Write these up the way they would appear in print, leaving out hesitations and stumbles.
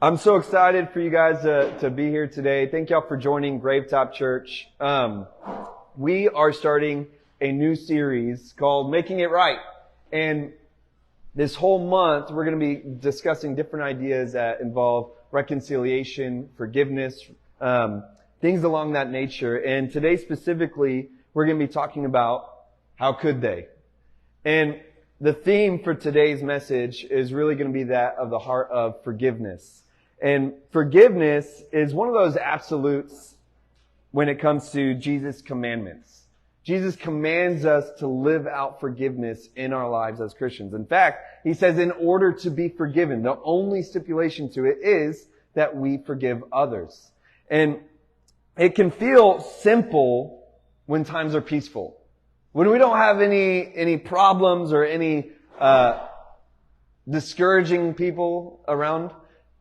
I'm so excited for you guys to be here today. Thank y'all for joining Gravetop Church. We are starting a new series called Making It Right. And this whole month, we're going to be discussing different ideas that involve reconciliation, forgiveness, things along that nature. And today specifically, we're going to be talking about how could they? And the theme for today's message is really going to be that of the heart of forgiveness. And forgiveness is one of those absolutes when it comes to Jesus' commandments. Jesus commands us to live out forgiveness in our lives as Christians. In fact, he says in order to be forgiven, the only stipulation to it is that we forgive others. And it can feel simple when times are peaceful. When we don't have any problems or any discouraging people around,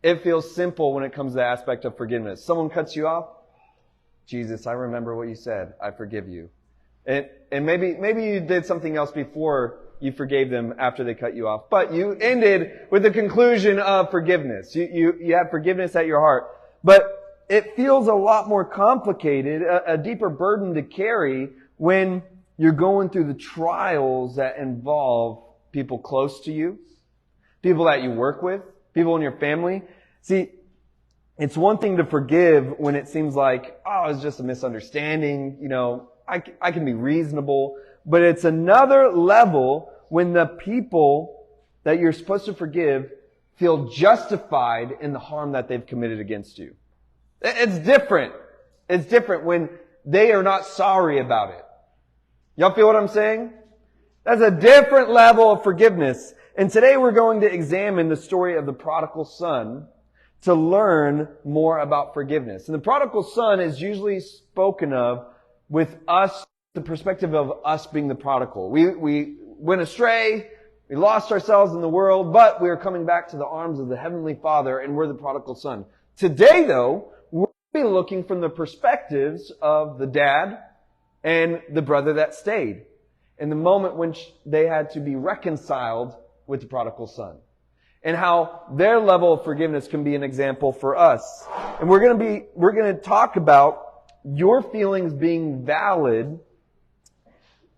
it feels simple when it comes to the aspect of forgiveness. Someone cuts you off. Jesus, I remember what you said. I forgive you. And maybe you did something else before you forgave them after they cut you off. But you ended with the conclusion of forgiveness. You have forgiveness at your heart. But it feels a lot more complicated, a deeper burden to carry when you're going through the trials that involve people close to you, people that you work with, people in your family. See, it's one thing to forgive when it seems like, oh, it's just a misunderstanding. You know, I can be reasonable. But it's another level when the people that you're supposed to forgive feel justified in the harm that they've committed against you. It's different. It's different when they are not sorry about it. Y'all feel what I'm saying? That's a different level of forgiveness. And today we're going to examine the story of the prodigal son to learn more about forgiveness. And the prodigal son is usually spoken of with us, the perspective of us being the prodigal. We went astray, we lost ourselves in the world, but we are coming back to the arms of the Heavenly Father, and we're the prodigal son. Today, though, we'll be looking from the perspectives of the dad and the brother that stayed, in the moment when they had to be reconciled with the prodigal son, and how their level of forgiveness can be an example for us. And we're going to talk about your feelings being valid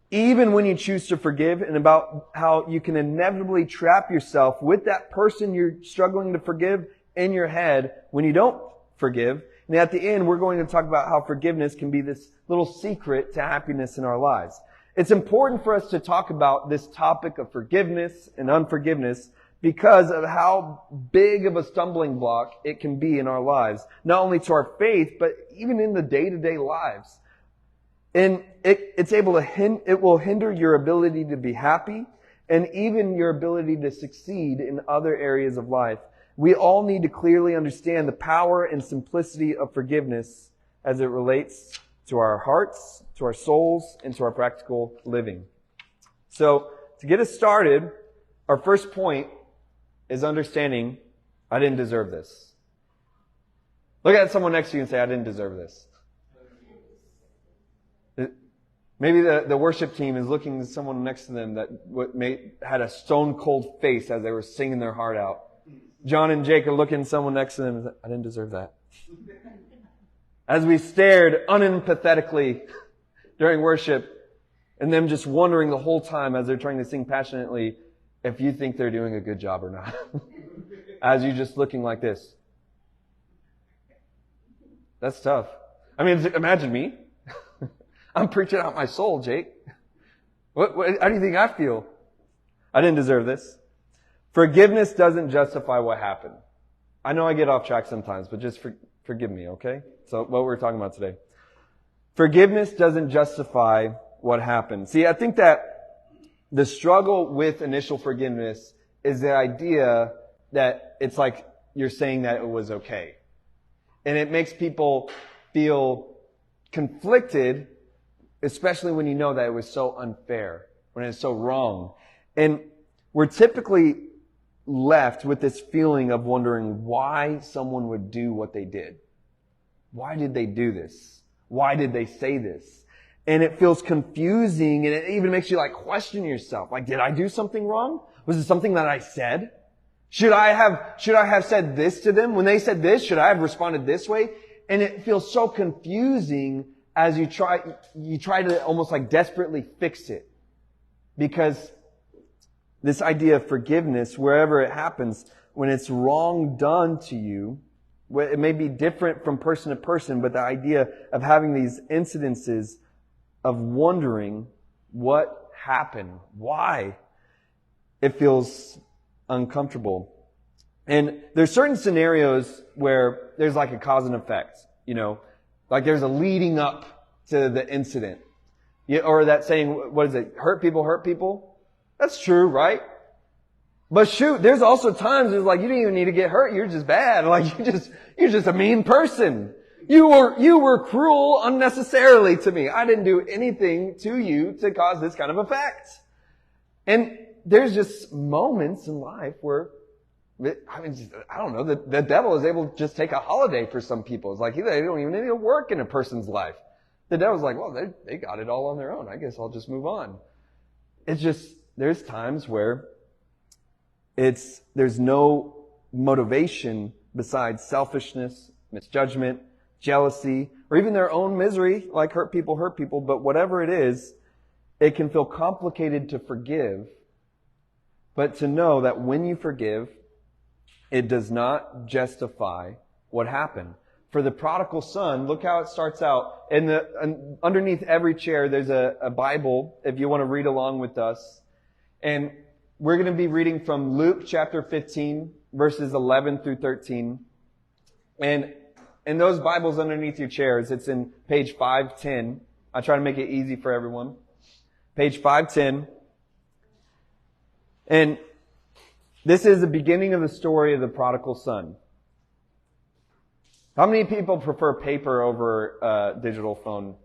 even when you choose to forgive, and about how you can inevitably trap yourself with that person you're struggling to forgive in your head when you don't forgive. And at the end, we're going to talk about how forgiveness can be this little secret to happiness in our lives. It's important for us to talk about this topic of forgiveness and unforgiveness because of how big of a stumbling block it can be in our lives, not only to our faith, but even in the day-to-day lives. And it will hinder your ability to be happy and even your ability to succeed in other areas of life. We all need to clearly understand the power and simplicity of forgiveness as it relates to our hearts, to our souls, and to our practical living. So, to get us started, our first point is understanding, I didn't deserve this. Look at someone next to you and say, I didn't deserve this. Maybe the worship team is looking at someone next to them that had a stone cold face as they were singing their heart out. John and Jake are looking at someone next to them and say, I didn't deserve that. As we stared unempathetically during worship, and them just wondering the whole time as they're trying to sing passionately if you think they're doing a good job or not. As you just looking like this. That's tough. I mean, imagine me. I'm preaching out my soul, Jake. How do you think I feel? I didn't deserve this. Forgiveness doesn't justify what happened. I know I get off track sometimes, but just forgive me, okay? So what we're talking about today. Forgiveness doesn't justify what happened. See, I think that the struggle with initial forgiveness is the idea that it's like you're saying that it was okay. And it makes people feel conflicted, especially when you know that it was so unfair, when it's so wrong. And we're typically left with this feeling of wondering why someone would do what they did. Why did they do this? Why did they say this? And it feels confusing, and it even makes you question yourself. Did I do something wrong? Was it something that I said? Should I have said this to them? When they said this, should I have responded this way? And it feels so confusing as you try to almost like desperately fix it. Because this idea of forgiveness, wherever it happens, when it's wrong done to you, it may be different from person to person, but the idea of having these incidences of wondering what happened, why, it feels uncomfortable. And there's certain scenarios where there's like a cause and effect, like there's a leading up to the incident. Or that saying, what is it? Hurt people. That's true, right? But shoot, there's also times it's like you didn't even need to get hurt. You're just bad. Like you're just a mean person. You were cruel unnecessarily to me. I didn't do anything to you to cause this kind of effect. And there's just moments in life where, I don't know, the devil is able to just take a holiday for some people. It's like they don't even need to work in a person's life. The devil's like, well, they got it all on their own. I guess I'll just move on. It's just, there's times where there's no motivation besides selfishness, misjudgment, jealousy, or even their own misery, like hurt people. But whatever it is, it can feel complicated to forgive. But to know that when you forgive, it does not justify what happened. For the prodigal son, look how it starts out. Underneath every chair, there's a Bible, if you want to read along with us. And we're going to be reading from Luke chapter 15, verses 11 through 13. And in those Bibles underneath your chairs, it's in page 510. I try to make it easy for everyone. Page 510. And this is the beginning of the story of the prodigal son. How many people prefer paper over digital phone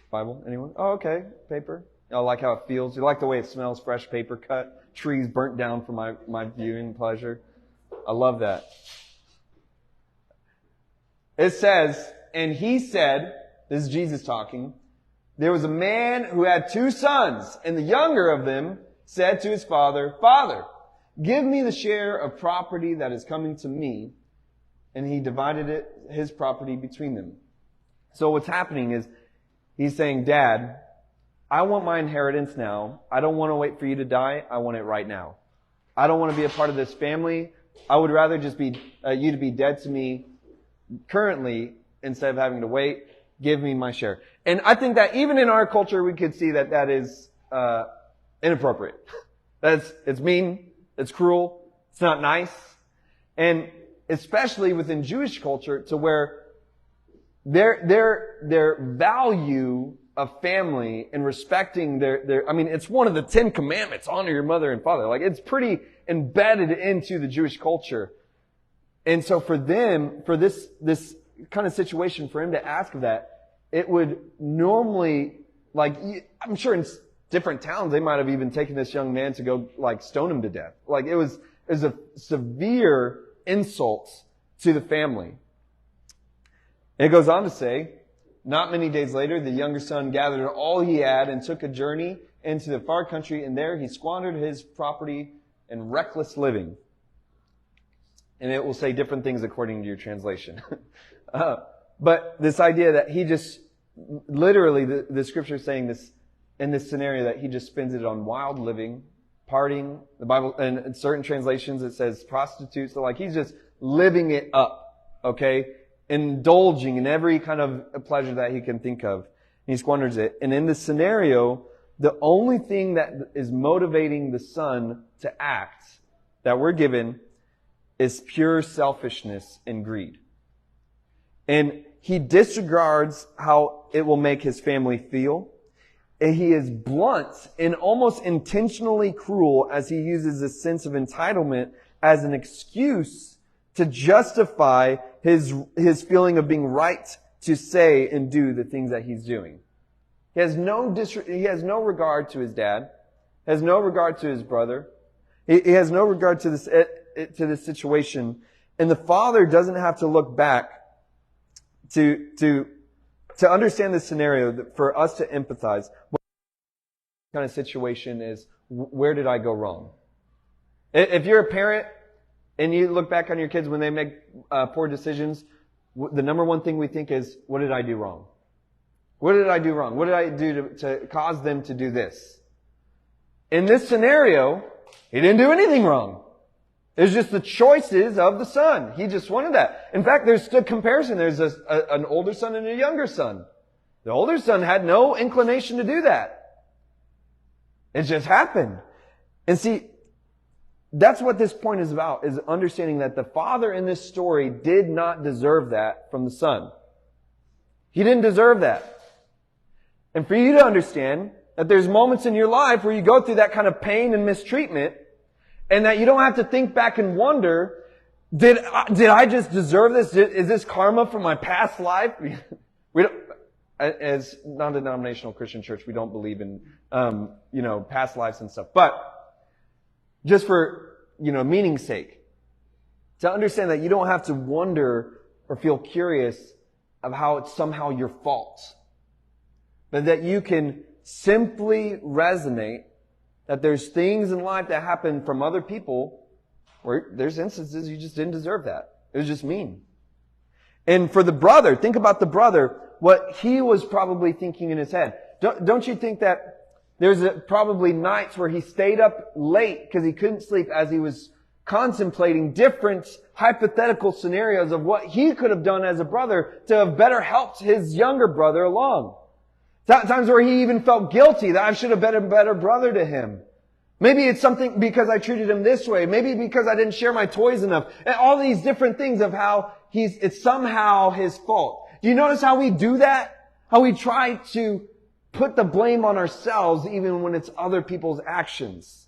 Bible? Anyone? Oh, okay. Paper. I like how it feels. You like the way it smells, fresh paper cut, trees burnt down for my viewing pleasure. I love that. It says, and he said, this is Jesus talking, there was a man who had 2 sons, and the younger of them said to his father, Father, give me the share of property that is coming to me. And he divided his property between them. So what's happening is he's saying, Dad, I want my inheritance now. I don't want to wait for you to die. I want it right now. I don't want to be a part of this family. I would rather just be you to be dead to me currently instead of having to wait. Give me my share. And I think that even in our culture, we could see that is inappropriate. It's mean. It's cruel. It's not nice. And especially within Jewish culture, to where their value of family and respecting it's one of the 10 commandments, honor your mother and father. Like, it's pretty embedded into the Jewish culture. And so for them, for this kind of situation, for him to ask of that, it would normally, I'm sure in different towns, they might have even taken this young man to go, stone him to death. It was a severe insults to the family. And it goes on to say, not many days later, the younger son gathered all he had and took a journey into the far country, and there he squandered his property in reckless living. And it will say different things according to your translation. But this idea that he just, literally, the scripture is saying this, in this scenario, that he just spends it on wild living, partying. The Bible, and in certain translations, it says prostitutes. So he's just living it up, okay? Indulging in every kind of pleasure that he can think of. And he squanders it. And in this scenario, the only thing that is motivating the son to act that we're given is pure selfishness and greed. And he disregards how it will make his family feel. And he is blunt and almost intentionally cruel as he uses this sense of entitlement as an excuse to justify his feeling of being right to say and do the things that he's doing. He has no regard to his dad, has no regard to his brother. He has no regard to this situation. And the father doesn't have to look back to understand this scenario, for us to empathize. What kind of situation is, where did I go wrong? If you're a parent And you look back on your kids when they make poor decisions, the number one thing we think is, what did I do wrong? What did I do wrong? What did I do to cause them to do this? In this scenario, he didn't do anything wrong. It was just the choices of the son. He just wanted that. In fact, there's a comparison. There's an older son and a younger son. The older son had no inclination to do that. It just happened. And see, that's what this point is about, is understanding that the father in this story did not deserve that from the son. He didn't deserve that. And for you to understand that there's moments in your life where you go through that kind of pain and mistreatment, and that you don't have to think back and wonder, did I just deserve this? Is this karma from my past life? We don't, as non-denominational Christian church, we don't believe in, past lives and stuff. But just for, meaning's sake, to understand that you don't have to wonder or feel curious of how it's somehow your fault, but that you can simply resonate that there's things in life that happen from other people where there's instances you just didn't deserve that. It was just mean. And for the brother, think about the brother, what he was probably thinking in his head. Don't you think that there's probably nights where he stayed up late because he couldn't sleep as he was contemplating different hypothetical scenarios of what he could have done as a brother to have better helped his younger brother along. Times where he even felt guilty that I should have been a better brother to him. Maybe it's something because I treated him this way. Maybe because I didn't share my toys enough. And all these different things of how it's somehow his fault. Do you notice how we do that? How we try to put the blame on ourselves even when it's other people's actions.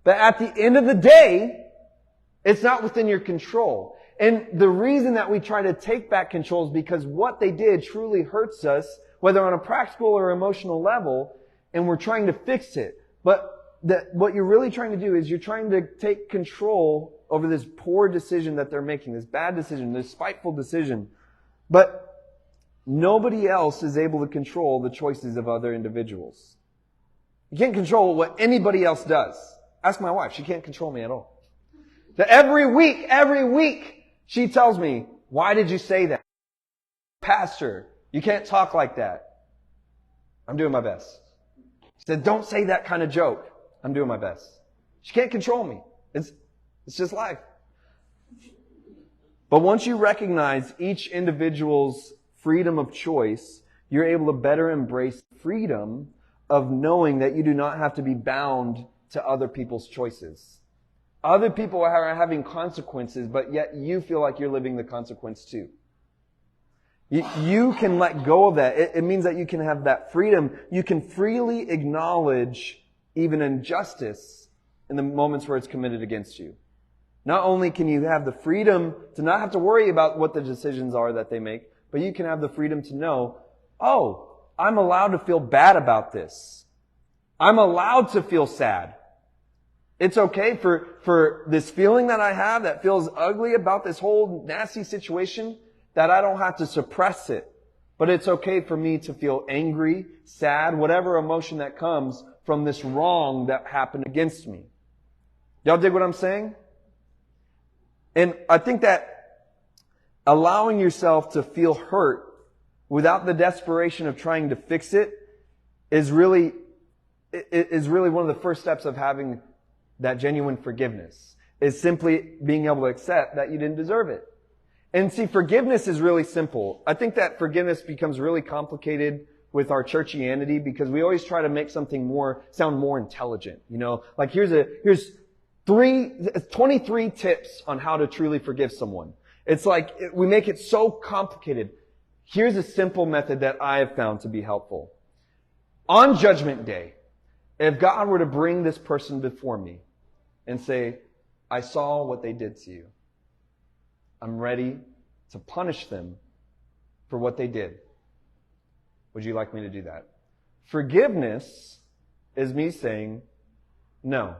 But at the end of the day, it's not within your control. And the reason that we try to take back control is because what they did truly hurts us, whether on a practical or emotional level, and we're trying to fix it. But what you're really trying to do is you're trying to take control over this poor decision that they're making, this bad decision, this spiteful decision. But nobody else is able to control the choices of other individuals. You can't control what anybody else does. Ask my wife. She can't control me at all. Every week, she tells me, why did you say that? Pastor, you can't talk like that. I'm doing my best. She said, don't say that kind of joke. I'm doing my best. She can't control me. It's just life. But once you recognize each individual's freedom of choice, you're able to better embrace freedom of knowing that you do not have to be bound to other people's choices. Other people are having consequences, but yet you feel like you're living the consequence too. You can let go of that. It means that you can have that freedom. You can freely acknowledge even injustice in the moments where it's committed against you. Not only can you have the freedom to not have to worry about what the decisions are that they make, but you can have the freedom to know, oh, I'm allowed to feel bad about this. I'm allowed to feel sad. It's okay for this feeling that I have that feels ugly about this whole nasty situation, that I don't have to suppress it. But it's okay for me to feel angry, sad, whatever emotion that comes from this wrong that happened against me. Y'all dig what I'm saying? And I think that allowing yourself to feel hurt without the desperation of trying to fix it is really one of the first steps of having that genuine forgiveness. Is simply being able to accept that you didn't deserve it. And see, forgiveness is really simple. I think that forgiveness becomes really complicated with our churchianity because we always try to make something sound more intelligent. Like here's 23 tips on how to truly forgive someone. It's like we make it so complicated. Here's a simple method that I have found to be helpful. On Judgment Day, if God were to bring this person before me and say, I saw what they did to you. I'm ready to punish them for what they did. Would you like me to do that? Forgiveness is me saying, no,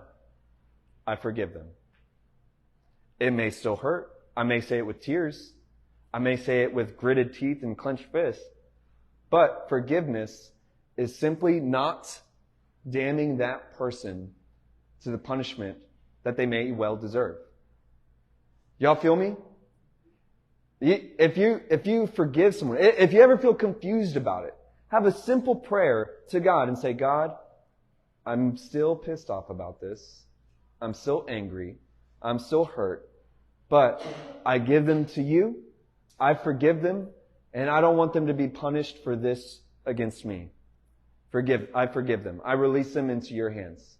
I forgive them. It may still hurt. I may say it with tears. I may say it with gritted teeth and clenched fists. But forgiveness is simply not damning that person to the punishment that they may well deserve. Y'all feel me? If you forgive someone, if you ever feel confused about it, have a simple prayer to God and say, God, I'm still pissed off about this. I'm still angry. I'm still hurt. But I give them to you. I forgive them. And I don't want them to be punished for this against me. I forgive them. I release them into your hands.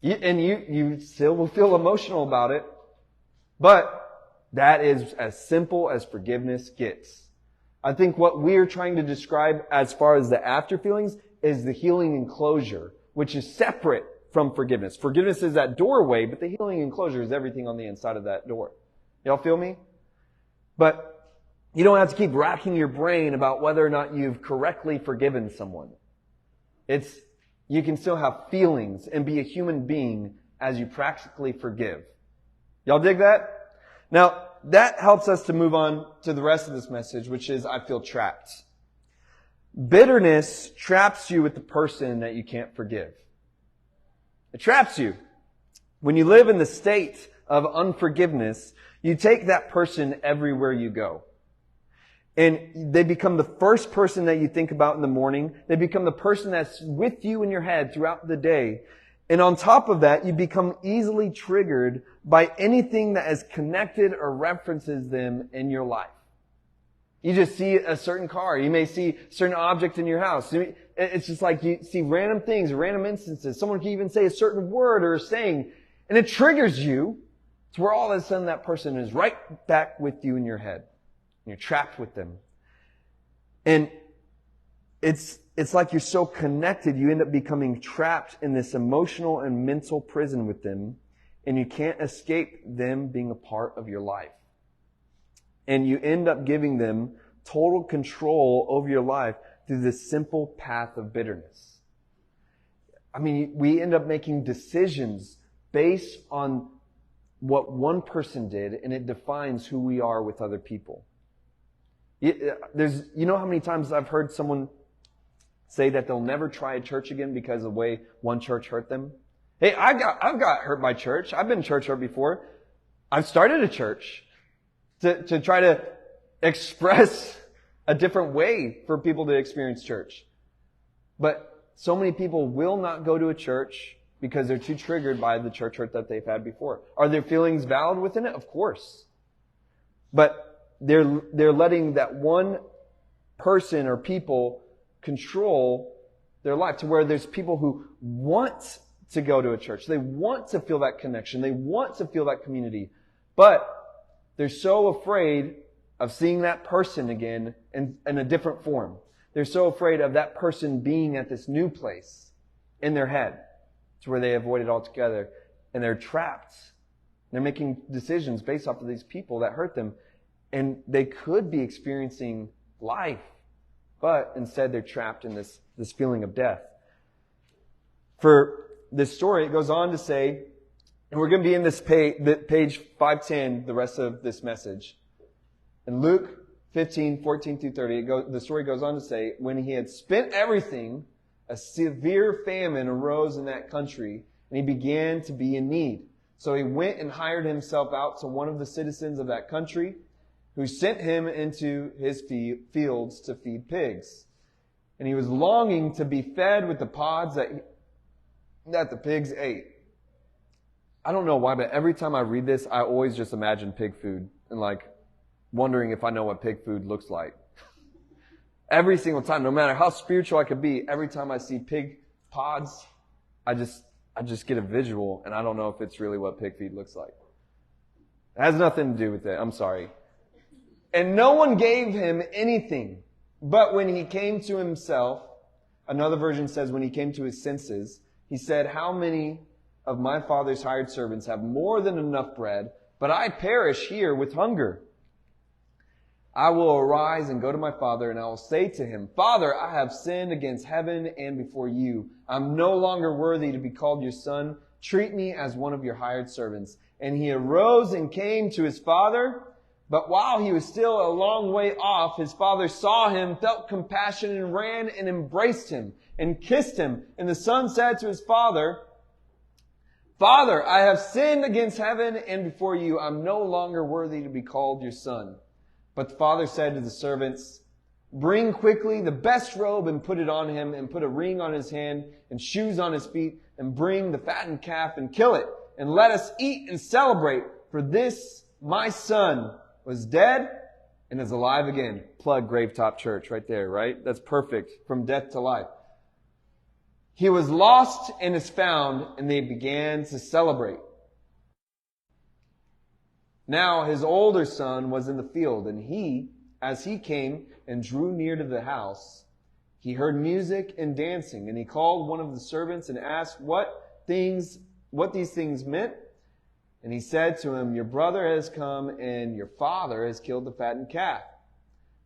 You still will feel emotional about it. But that is as simple as forgiveness gets. I think what we're trying to describe as far as the after feelings is the healing and closure, which is separate from forgiveness. Forgiveness is that doorway, but the healing and closure is everything on the inside of that door. Y'all feel me? But you don't have to keep racking your brain about whether or not you've correctly forgiven someone. You can still have feelings and be a human being as you practically forgive. Y'all dig that? Now, that helps us to move on to the rest of this message, which is, I feel trapped. Bitterness traps you with the person that you can't forgive. It traps you. When you live in the state of unforgiveness, you take that person everywhere you go. And they become the first person that you think about in the morning. They become the person that's with you in your head throughout the day. And on top of that, you become easily triggered by anything that is connected or references them in your life. You just see a certain car. You may see a certain object in your house. It's just like you see random things, random instances. Someone can even say a certain word or a saying, and it triggers you to where all of a sudden that person is right back with you in your head. And you're trapped with them. And it's like you're so connected, you end up becoming trapped in this emotional and mental prison with them, and you can't escape them being a part of your life. And you end up giving them total control over your life through this simple path of bitterness. I mean, we end up making decisions based on what one person did, and it defines who we are with other people. You know how many times I've heard someone say that they'll never try a church again because of the way one church hurt them? Hey, I've got hurt by church. I've been church hurt before. I've started a church to try to express a different way for people to experience church. But so many people will not go to a church because they're too triggered by the church hurt that they've had before. Are their feelings valid within it? Of course. But they're letting that one person or people control their life to where there's people who want to go to a church. They want to feel that connection. They want to feel that community. But they're so afraid of seeing that person again in a different form. They're so afraid of that person being at this new place in their head to where they avoid it altogether. And they're trapped. They're making decisions based off of these people that hurt them. And they could be experiencing life, but instead they're trapped in this feeling of death. For this story, it goes on to say, and we're going to be in this page 510, the rest of this message. In Luke 15, 14 through 30, the story goes on to say, when he had spent everything, a severe famine arose in that country, and he began to be in need. So he went and hired himself out to one of the citizens of that country, who sent him into his fields to feed pigs. And he was longing to be fed with the pods that the pigs ate. I don't know why, but every time I read this, I always just imagine pig food and wondering if I know what pig food looks like. Every single time, no matter how spiritual I could be, every time I see pig pods, I just get a visual, and I don't know if it's really what pig feed looks like. It has nothing to do with it. I'm sorry. And no one gave him anything. But when he came to himself, another version says when he came to his senses, he said, how many of my father's hired servants have more than enough bread, but I perish here with hunger? I will arise and go to my father, and I will say to him, Father, I have sinned against heaven and before you. I'm no longer worthy to be called your son. Treat me as one of your hired servants. And he arose and came to his father. But while he was still a long way off, his father saw him, felt compassion, and ran and embraced him and kissed him. And the son said to his father, Father, I have sinned against heaven and before you. I'm no longer worthy to be called your son. But the father said to the servants, bring quickly the best robe and put it on him, and put a ring on his hand and shoes on his feet, and bring the fattened calf and kill it, and let us eat and celebrate. For this, my son, was dead and is alive again. Plug Gravetop Church right there, right? That's perfect. From death to life. He was lost and is found, and they began to celebrate. Now his older son was in the field, and he, as he came and drew near to the house, he heard music and dancing, and he called one of the servants and asked what these things meant. And he said to him, your brother has come, and your father has killed the fattened calf,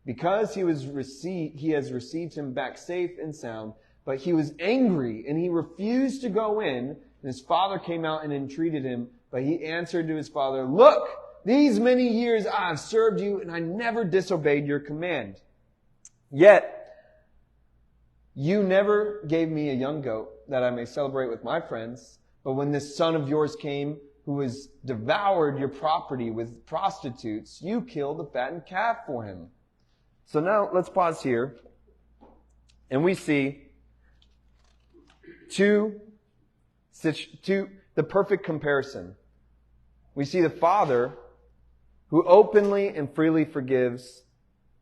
because he has received him back safe and sound. But he was angry, and he refused to go in. And his father came out and entreated him. But he answered to his father, look, these many years I have served you, and I never disobeyed your command. Yet you never gave me a young goat that I may celebrate with my friends. But when this son of yours came, who has devoured your property with prostitutes, you killed the fattened calf for him. So now let's pause here. And we see the perfect comparison. We see the father who openly and freely forgives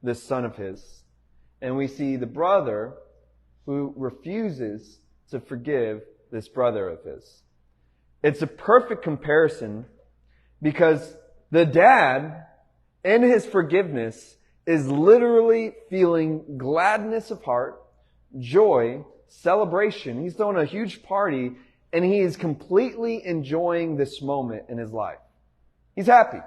this son of his. And we see the brother who refuses to forgive this brother of his. It's a perfect comparison because the dad, in his forgiveness, is literally feeling gladness of heart, joy, celebration. He's throwing a huge party, and he is completely enjoying this moment in his life. He's happy.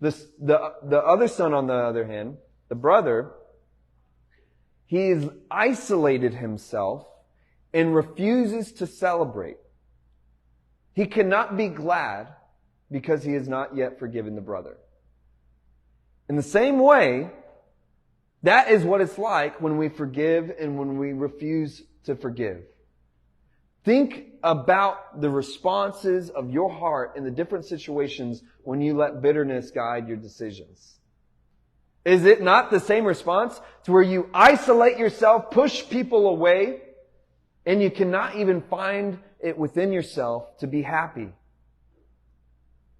The other son, on the other hand, the brother, he's isolated himself and refuses to celebrate. He cannot be glad because he has not yet forgiven the brother. In the same way, that is what it's like when we forgive and when we refuse to forgive. Think about the responses of your heart in the different situations when you let bitterness guide your decisions. Is it not the same response to where you isolate yourself, push people away, and you cannot even find it within yourself to be happy?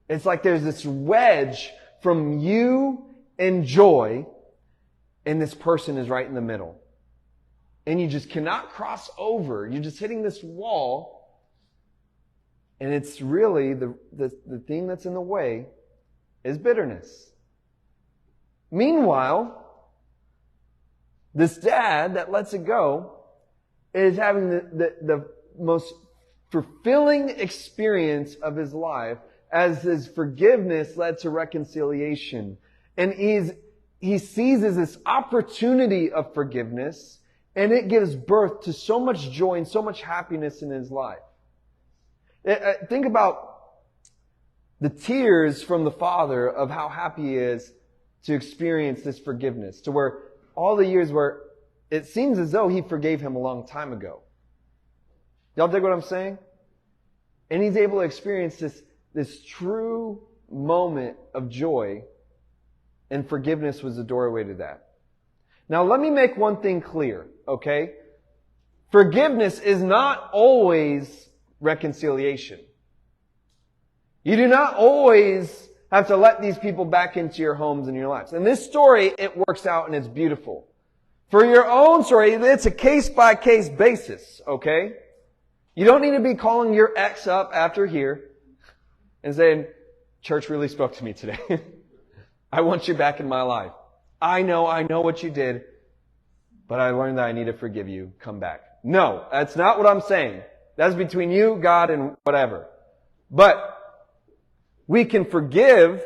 It's like there's this wedge from you and joy, and this person is right in the middle. And you just cannot cross over. You're just hitting this wall. And it's really the thing that's in the way is bitterness. Meanwhile, this dad that lets it go is having the most fulfilling experience of his life as his forgiveness led to reconciliation. And he seizes this opportunity of forgiveness, and it gives birth to so much joy and so much happiness in his life. Think about the tears from the father of how happy he is to experience this forgiveness, to where all the years where it seems as though he forgave him a long time ago. Y'all dig what I'm saying? And he's able to experience this true moment of joy, and forgiveness was the doorway to that. Now let me make one thing clear, okay? Forgiveness is not always reconciliation. You do not always have to let these people back into your homes and your lives. In this story, it works out and it's beautiful. For your own story, it's a case-by-case basis, okay? You don't need to be calling your ex up after here and saying, church really spoke to me today. I want you back in my life. I know what you did, but I learned that I need to forgive you. Come back. No, that's not what I'm saying. That's between you, God, and whatever. But we can forgive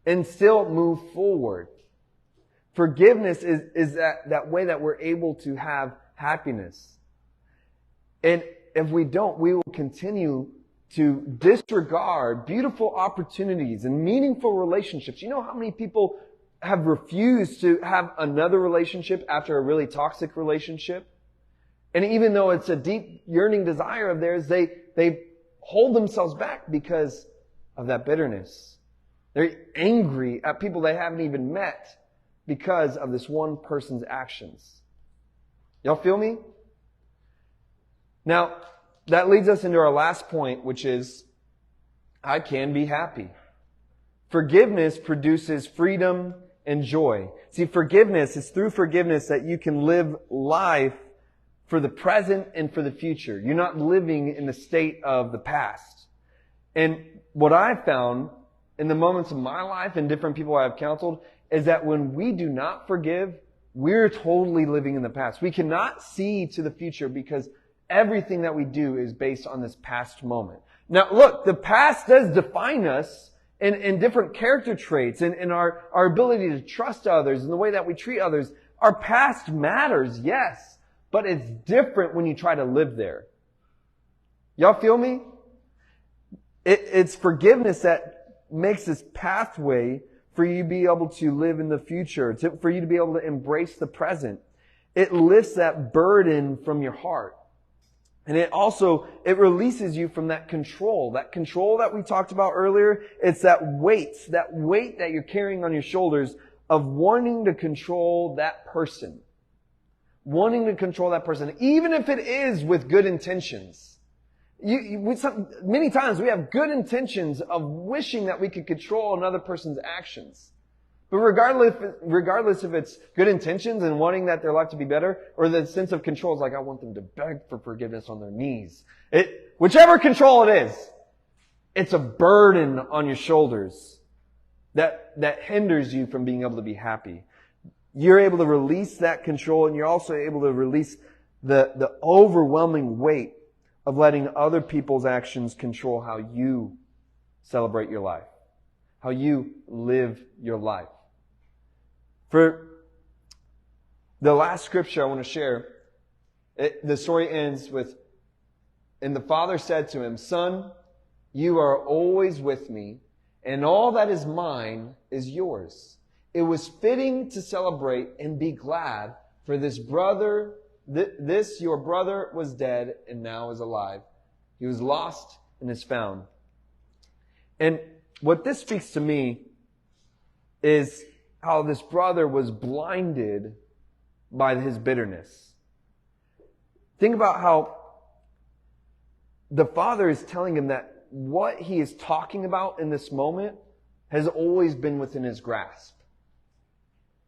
and still move forward. Forgiveness is that way that we're able to have happiness. And if we don't, we will continue to disregard beautiful opportunities and meaningful relationships. You know how many people have refused to have another relationship after a really toxic relationship? And even though it's a deep yearning desire of theirs, they they hold themselves back because of that bitterness. They're angry at people they haven't even met because of this one person's actions. Y'all feel me? Now, that leads us into our last point, which is, I can be happy. Forgiveness produces freedom and joy. See, forgiveness, it's through forgiveness that you can live life for the present and for the future. You're not living in the state of the past. And what I've found in the moments of my life and different people I've counseled is that when we do not forgive, we're totally living in the past. We cannot see to the future because everything that we do is based on this past moment. Now, look, the past does define us in different character traits and in our ability to trust others and the way that we treat others. Our past matters, yes, but it's different when you try to live there. Y'all feel me? It's forgiveness that makes this pathway for you to be able to live in the future, for you to be able to embrace the present. It lifts that burden from your heart. And it releases you from that control that we talked about earlier. It's that weight that you're carrying on your shoulders of wanting to control that person. Wanting to control that person, even if it is with good intentions. Many times we have good intentions of wishing that we could control another person's actions. But regardless if it's good intentions and wanting that their life to be better, or the sense of control is like, I want them to beg for forgiveness on their knees. Whichever control it is, it's a burden on your shoulders that hinders you from being able to be happy. You're able to release that control, and you're also able to release the overwhelming weight of letting other people's actions control how you celebrate your life, how you live your life. For the last scripture I want to share, the story ends with, and the father said to him, Son, you are always with me, and all that is mine is yours. It was fitting to celebrate and be glad, for this your brother was dead and now is alive. He was lost and is found. And what this speaks to me is how this brother was blinded by his bitterness. Think about how the father is telling him that what he is talking about in this moment has always been within his grasp.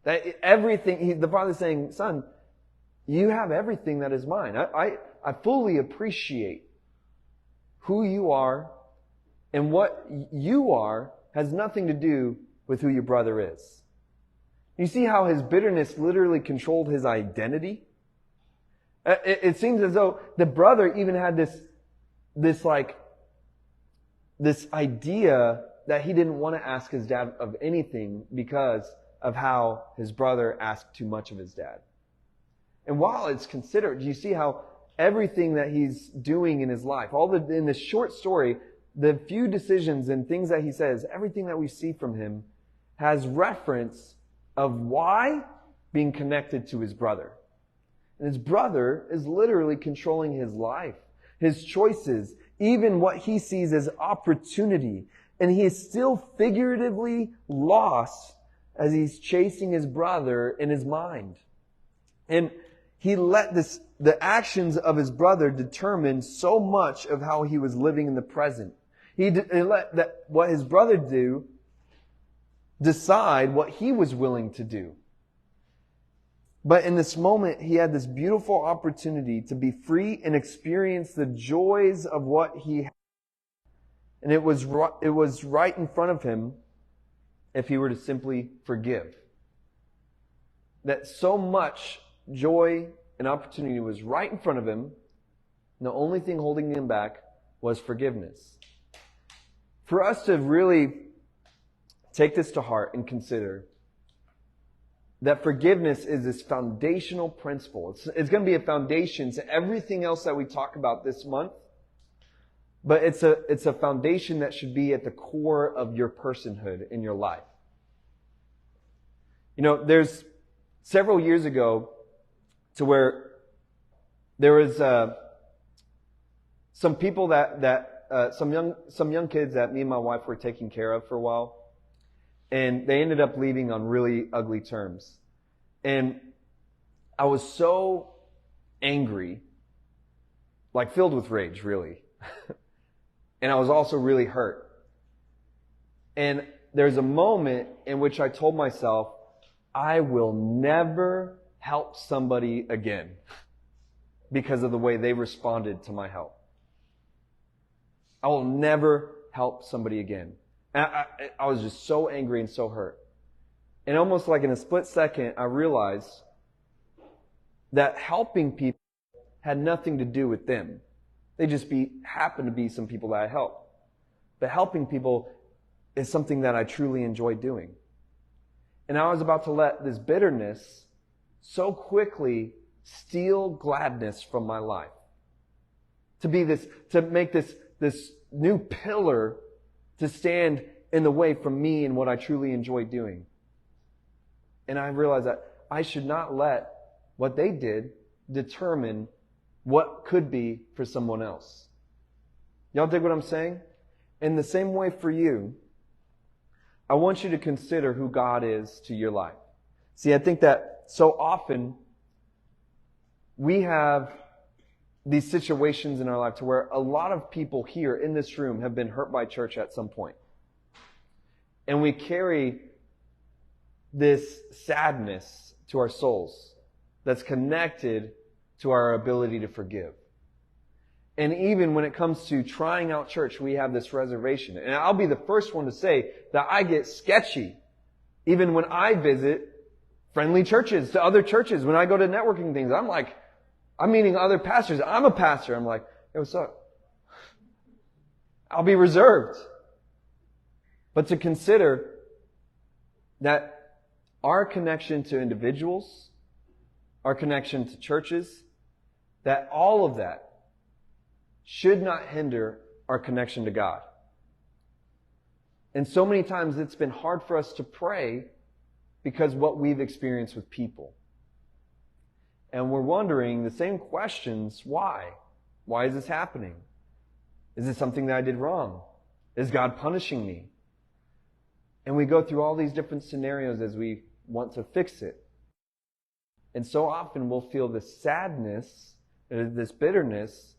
That everything, the father's saying, Son, you have everything that is mine. I fully appreciate who you are, and what you are has nothing to do with who your brother is. You see how his bitterness literally controlled his identity? It seems as though the brother even had this idea that he didn't want to ask his dad of anything because of how his brother asked too much of his dad. And while it's considered, you see how everything that he's doing in his life, in this short story, the few decisions and things that he says, everything that we see from him has reference of why being connected to his brother. And his brother is literally controlling his life, his choices, even what he sees as opportunity. And he is still figuratively lost as he's chasing his brother in his mind. And he let the actions of his brother determine so much of how he was living in the present. He let what his brother do decide what he was willing to do. But in this moment, he had this beautiful opportunity to be free and experience the joys of what he had. And it was right in front of him if he were to simply forgive. That so much joy and opportunity was right in front of him, and the only thing holding him back was forgiveness. For us to really take this to heart and consider that forgiveness is this foundational principle. It's going to be a foundation to everything else that we talk about this month. But it's a foundation that should be at the core of your personhood in your life. You know, there's several years ago to where there was some people some young kids that me and my wife were taking care of for a while, and they ended up leaving on really ugly terms. And I was so angry, like filled with rage, really. And I was also really hurt. And there's a moment in which I told myself, I will never help somebody again because of the way they responded to my help. I will never help somebody again. And I was just so angry and so hurt. And almost like in a split second, I realized that helping people had nothing to do with them. They just happened to be some people that I helped. But helping people is something that I truly enjoy doing. And I was about to let this bitterness so quickly steal gladness from my life. To make this new pillar to stand in the way from me and what I truly enjoy doing. And I realized that I should not let what they did determine what could be for someone else. Y'all dig what I'm saying? In the same way for you, I want you to consider who God is to your life. See, I think that so often we have these situations in our life to where a lot of people here in this room have been hurt by church at some point. And we carry this sadness to our souls that's connected to our ability to forgive. And even when it comes to trying out church, we have this reservation. And I'll be the first one to say that I get sketchy even when I visit friendly churches, to other churches. When I go to networking things, I'm meeting other pastors. I'm a pastor. I'm like, hey, what's up? I'll be reserved. But to consider that our connection to individuals, our connection to churches, that all of that should not hinder our connection to God. And so many times it's been hard for us to pray because what we've experienced with people. And we're wondering the same questions, why? Why is this happening? Is it something that I did wrong? Is God punishing me? And we go through all these different scenarios as we want to fix it. And so often we'll feel this sadness, this bitterness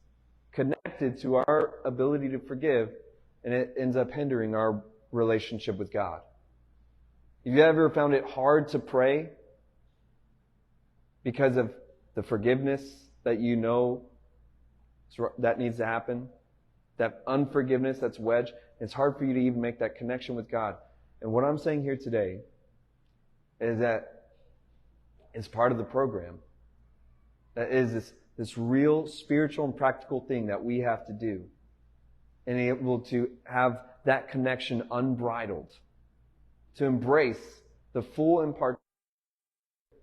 connected to our ability to forgive, and it ends up hindering our relationship with God. Have you ever found it hard to pray because of the forgiveness that you know that needs to happen? That unforgiveness that's wedged? It's hard for you to even make that connection with God. And what I'm saying here today is that it's part of the program. That is this real spiritual and practical thing that we have to do. And able to have that connection unbridled. To embrace the full impartation,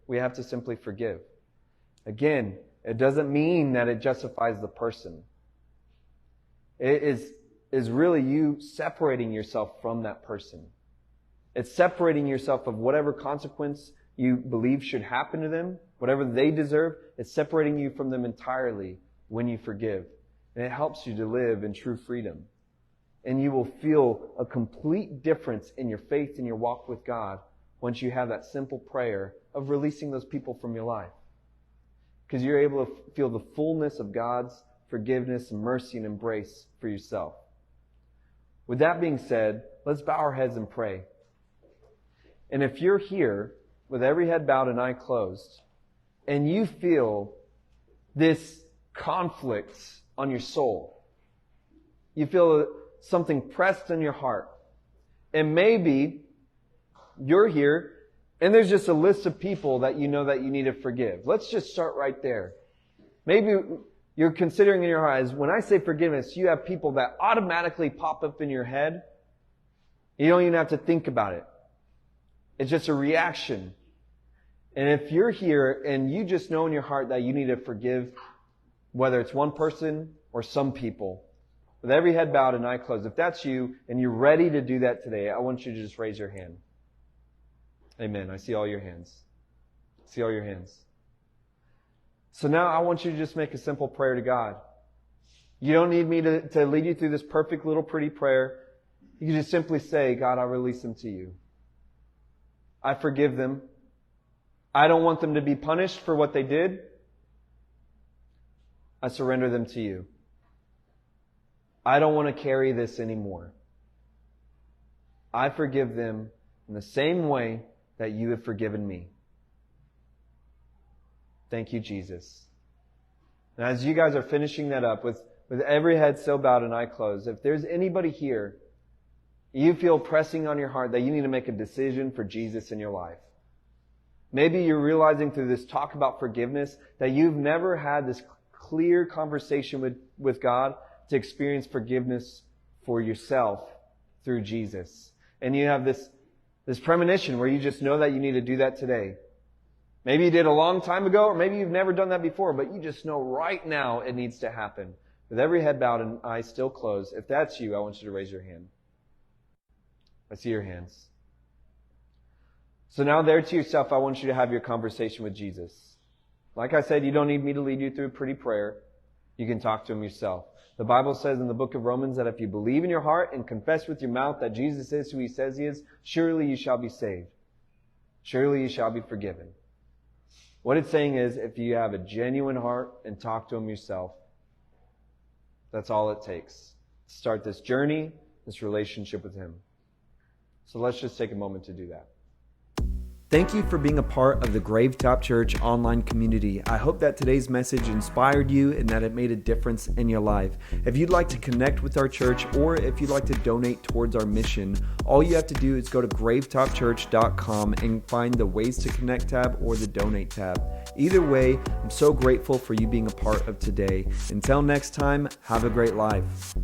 we have to simply forgive. Again, it doesn't mean that it justifies the person. It is really you separating yourself from that person. It's separating yourself of whatever consequence you believe should happen to them, whatever they deserve. It's separating you from them entirely when you forgive. And it helps you to live in true freedom. And you will feel a complete difference in your faith and your walk with God once you have that simple prayer of releasing those people from your life. Because you're able to feel the fullness of God's forgiveness and mercy and embrace for yourself. With that being said, let's bow our heads and pray. And if you're here with every head bowed and eye closed, and you feel this conflict on your soul, you feel something pressed on your heart, and maybe you're here and there's just a list of people that you know that you need to forgive. Let's just start right there. Maybe you're considering in your eyes, when I say forgiveness, you have people that automatically pop up in your head. You don't even have to think about it. It's just a reaction. And if you're here and you just know in your heart that you need to forgive, whether it's one person or some people, with every head bowed and eye closed, if that's you and you're ready to do that today, I want you to just raise your hand. Amen. I see all your hands. I see all your hands. So now I want you to just make a simple prayer to God. You don't need me to lead you through this perfect little pretty prayer. You can just simply say, God, I release them to you. I forgive them. I don't want them to be punished for what they did. I surrender them to you. I don't want to carry this anymore. I forgive them in the same way that you have forgiven me. Thank you, Jesus. And as you guys are finishing that up with every head still bowed and eye closed, if there's anybody here, you feel pressing on your heart that you need to make a decision for Jesus in your life. Maybe you're realizing through this talk about forgiveness that you've never had this clear conversation with God to experience forgiveness for yourself through Jesus. And you have this premonition where you just know that you need to do that today. Maybe you did a long time ago, or maybe you've never done that before, but you just know right now it needs to happen. With every head bowed and eyes still closed, if that's you, I want you to raise your hand. I see your hands. So now there to yourself, I want you to have your conversation with Jesus. Like I said, you don't need me to lead you through a pretty prayer. You can talk to Him yourself. The Bible says in the book of Romans that if you believe in your heart and confess with your mouth that Jesus is who He says He is, surely you shall be saved. Surely you shall be forgiven. What it's saying is, if you have a genuine heart and talk to Him yourself, that's all it takes to start this journey, this relationship with Him. So let's just take a moment to do that. Thank you for being a part of the Gravetop Church online community. I hope that today's message inspired you and that it made a difference in your life. If you'd like to connect with our church or if you'd like to donate towards our mission, all you have to do is go to gravetopchurch.com and find the Ways to Connect tab or the Donate tab. Either way, I'm so grateful for you being a part of today. Until next time, have a great life.